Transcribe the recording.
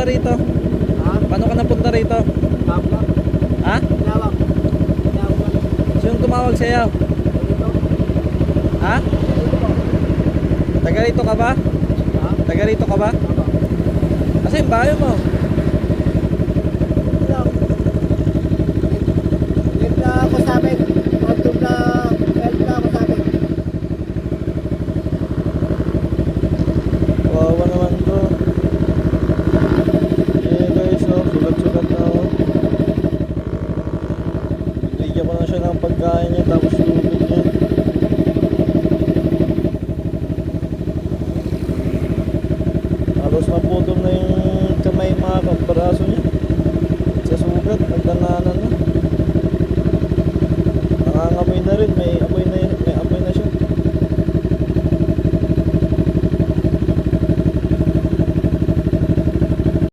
napunta rito? Ha? Paano ka napunta rito? Kapla? Ha? Tinawag. Tinawag lang. Sinong tumawag sa'yo? Dito. Ha? Dito po. Taga rito ka ba? Ha? Taga rito ka ba? Ako. Kasi yung bayo mo. Dito lang. Live na ako sa amin. Outdoor na help na ako sa amin. Kawawa naman to. Yeah guys, oh, sulat-sulat na oh. Bigyan ko na siya ng pagkain niya tapos tubig niya. Halos maputol na yung kamay mga braso niya.